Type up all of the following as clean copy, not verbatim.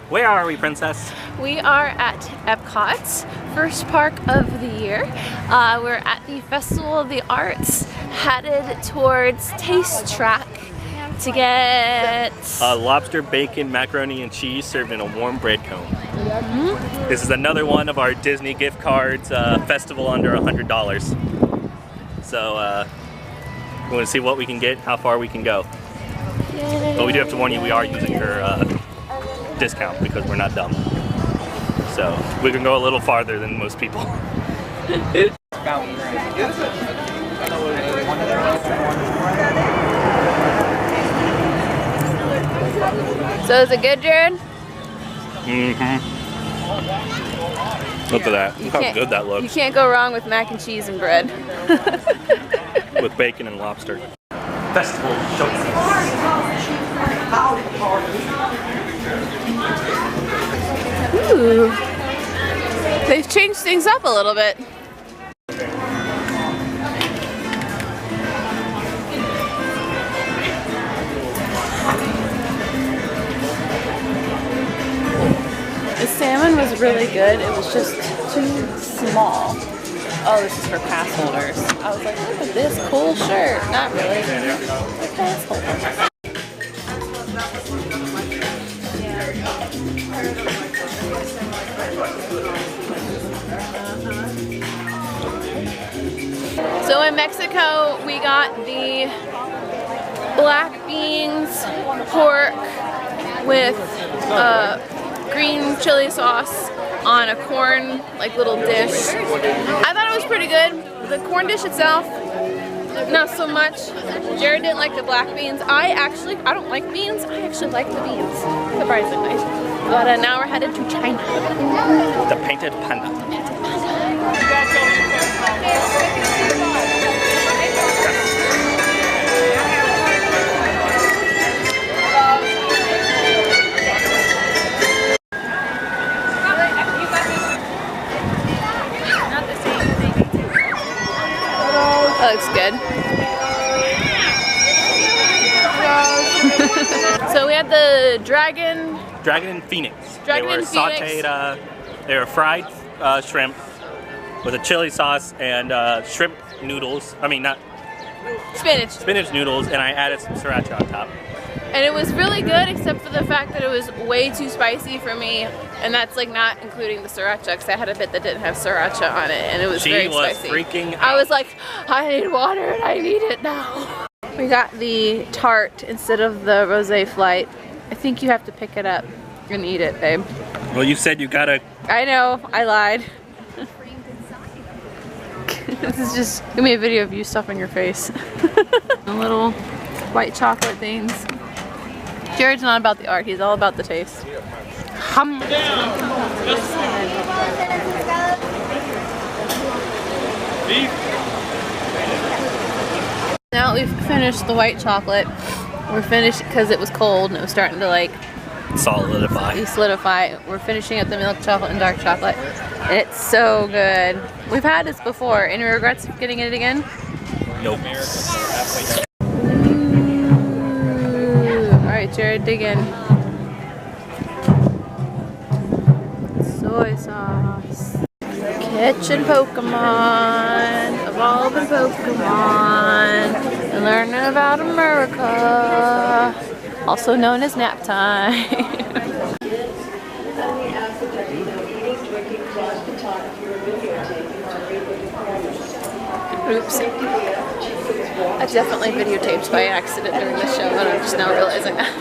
Where are we, Princess? We are at EPCOT, first park of the year. We're at the Festival of the Arts, headed towards Taste Track to get lobster, bacon, macaroni, and cheese served in a warm bread cone. This is another one of our Disney gift cards, festival under $100. So we want to see what we can get, how far we can go. Yay. But we do have to warn you, we are using her discount because we're not dumb. So we can go a little farther than most people. So is it good, Jared? Look at that. Look how good that looks. You can't go wrong with mac and cheese and bread. With bacon and lobster. Festival showcase. Ooh. They've changed things up a little bit. The salmon was really good. It was just too small. Oh, this is for pass holders. I was like, look at this cool shirt. Not really. For pass holders. So in Mexico, we got the black beans, pork with green chili sauce on a corn little dish. I thought it was pretty good. The corn dish itself, not so much. Jared didn't like the black beans. I don't like beans. I actually like the beans, surprisingly. But now we're headed to China. The painted panda. That looks good. So we had the dragon and phoenix. Dragon they were and phoenix. sauteed, they were fried shrimp with a chili sauce and shrimp noodles. I mean, not spinach noodles, and I added some sriracha on top. And it was really good, except for the fact that it was way too spicy for me, and that's not including the sriracha, because I had a bit that didn't have sracha on it, and it was very spicy. She was freaking out. I was like, I need water and I need it now. We got the tart instead of the rosé flight. I think you have to pick it up and eat it, babe. Well, you said you gotta... I know, I lied. This is just, give me a video of you stuffing your face. The little white chocolate things. Jared's not about the art, he's all about the taste. Hum. Now we've finished the white chocolate. We're finished because it was cold and it was starting to solidify. We're finishing up the milk chocolate and dark chocolate. It's so good. We've had this before. Any regrets of getting it again? Nope. Alright, Jared, dig in. Soy sauce. Catching Pokemon. Evolving Pokemon. And learning about America. Also known as nap time. Oops. I definitely videotaped by accident during the show, and I'm just now realizing that.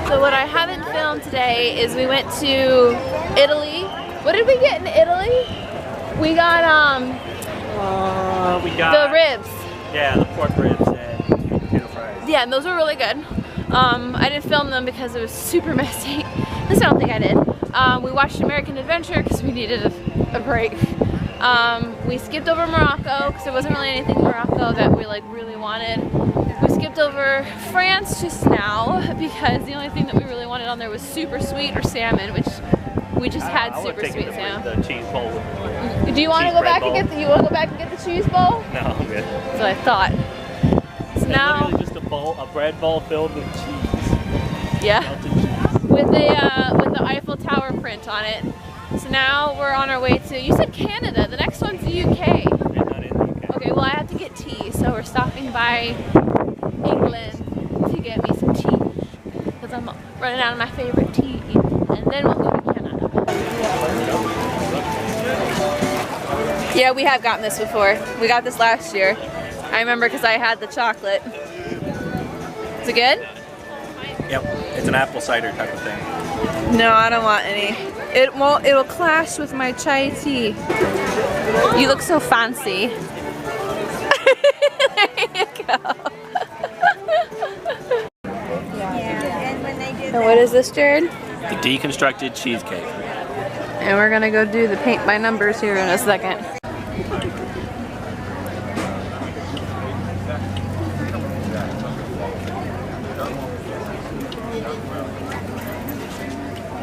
So what I haven't filmed today is we went to Italy. What did we get in Italy? We got the ribs. Yeah, the pork ribs and potato fries. Yeah, and those were really good. I didn't film them because it was super messy. At least I don't think I did. We watched American Adventure because we needed a break. We skipped over Morocco because there wasn't really anything in Morocco that we really wanted. We skipped over France just now because the only thing that we really wanted on there was super sweet or salmon, which We just had I would super take sweet it Sam. the cheese bowl. Do you want to go back and get the? You want to go back and get the cheese bowl? No, I'm good. That's what I thought. So now, literally just a bread bowl filled with cheese. yeah, Melted cheese. with the Eiffel Tower print on it. So now we're on our way to. You said Canada. The next one's the UK. We're not in the UK. Okay, well I have to get tea, so we're stopping by England to get me some tea because I'm running out of my favorite tea, and then we'll go to Canada. Yeah, we have gotten this before. We got this last year. I remember because I had the chocolate. Is it good? Yep, it's an apple cider type of thing. No, I don't want any. It won't. It'll clash with my chai tea. You look so fancy. There you go. And what is this, Jared? The deconstructed cheesecake. And we're gonna go do the paint by numbers here in a second.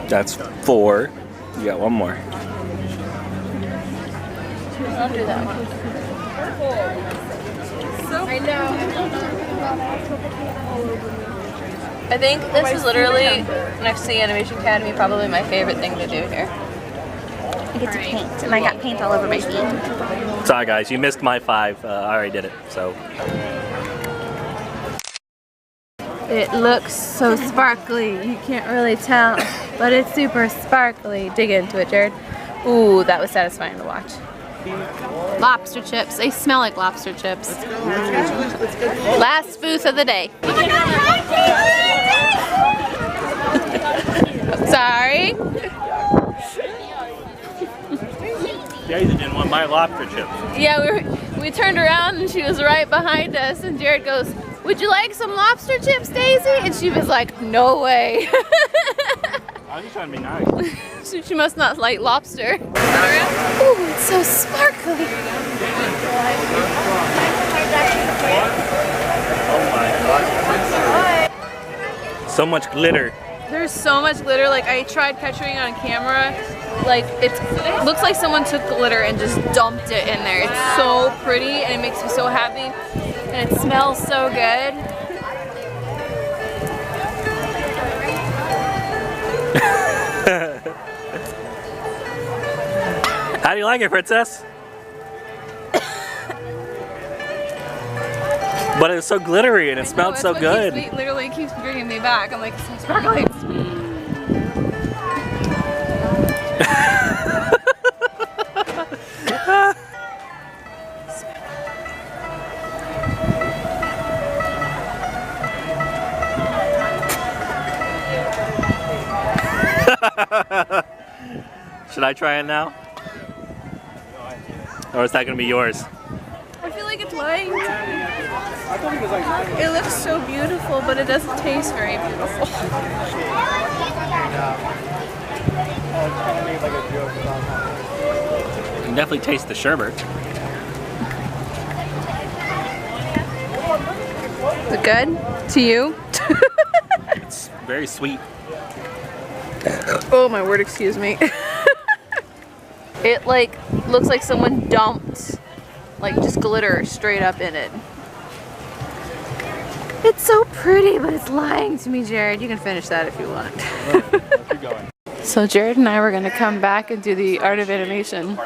That's 4. You got one more. I'll do that one. I know. I think this is literally, next to the Animation Academy, probably my favorite thing to do here. I get to paint, and I got paint all over my feet. Sorry guys, you missed my 5. I already did it, so. It looks so sparkly, you can't really tell, but it's super sparkly. Dig into it, Jared. Ooh, that was satisfying to watch. Lobster chips, they smell like lobster chips. Last booth of the day. Sorry. Daisy didn't want my lobster chips. Yeah, we turned around and she was right behind us, and Jared goes, "Would you like some lobster chips, Daisy?" And she was like, "No way." I was just trying to be nice. So she must not like lobster. Ooh, it's so sparkly. Oh my god. So much glitter. There's so much glitter. Like, I tried capturing it on camera. Like, it looks like someone took glitter and just dumped it in there. It's so pretty and it makes me so happy. And it smells so good. How do you like it, princess? But it's so glittery and it smelled so good. It literally keeps bringing me back. I'm like, it's so sparkly. Should I try it now? Or is that gonna be yours? I feel like it's lying to me. It looks so beautiful, but it doesn't taste very beautiful. You can definitely taste the sherbet. Is it good to you? It's very sweet. Oh my word, excuse me. It like looks like someone dumped like just glitter straight up in it. It's so pretty, but it's lying to me, Jared. You can finish that if you want. Keep going. So Jared and I were gonna come back and do the Art of Animation.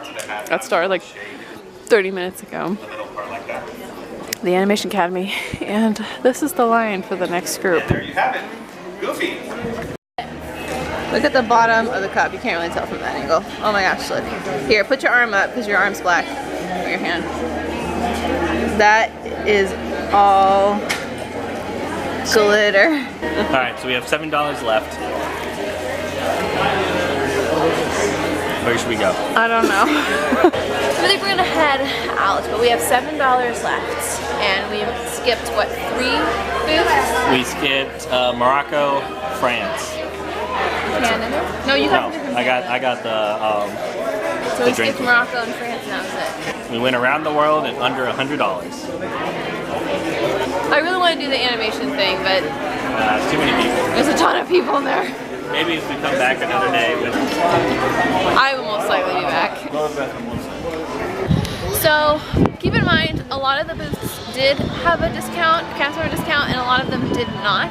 That started like 30 minutes ago. The Animation Academy. And this is the line for the next group. There you have it. Goofy. Look at the bottom of the cup. You can't really tell from that angle. Oh my gosh, look. Here, put your arm up because your arm's black. Or your hand. That is all glitter. Alright, so we have $7 left. Where should we go? I don't know. I think we're gonna head out, but we have $7 left. And we skipped, what, 3 booths? We skipped Morocco, France. Canada? No, you got I got the So we drink. skipped Morocco and France, and that was it. We went around the world in under $100. I really want to do the animation thing, but Too many people. there's a ton of people in there. Maybe if we come back another day with... I will most likely be back. So keep in mind, a lot of the booths did have a discount, customer discount, and a lot of them did not.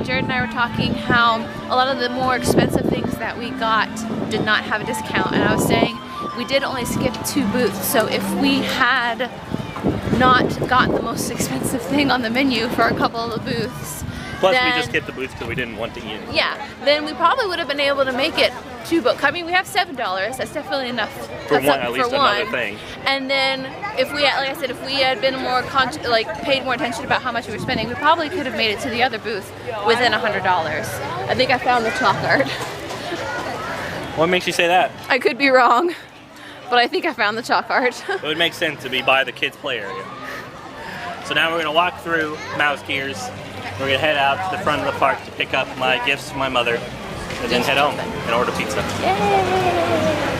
Jared and I were talking how a lot of the more expensive things that we got did not have a discount, and I was saying we did only skip 2 booths, so if we had not gotten the most expensive thing on the menu for a couple of the booths, Plus then, we just skipped the booths because we didn't want to eat it. yeah, then we probably would have been able to make it 2 books. I mean, we have $7. That's definitely enough For one, at least another thing. And then if we, like I said, if we had been more paid more attention about how much we were spending, we probably could have made it to the other booth within $100. I think I found the chalk art. What makes you say that? I could be wrong, but I think I found the chalk art. It would make sense to be by the kids' play area. So now we're gonna walk through Mouse Gears. We're gonna head out to the front of the park to pick up my gifts for my mother, and then head home and order pizza. Yay!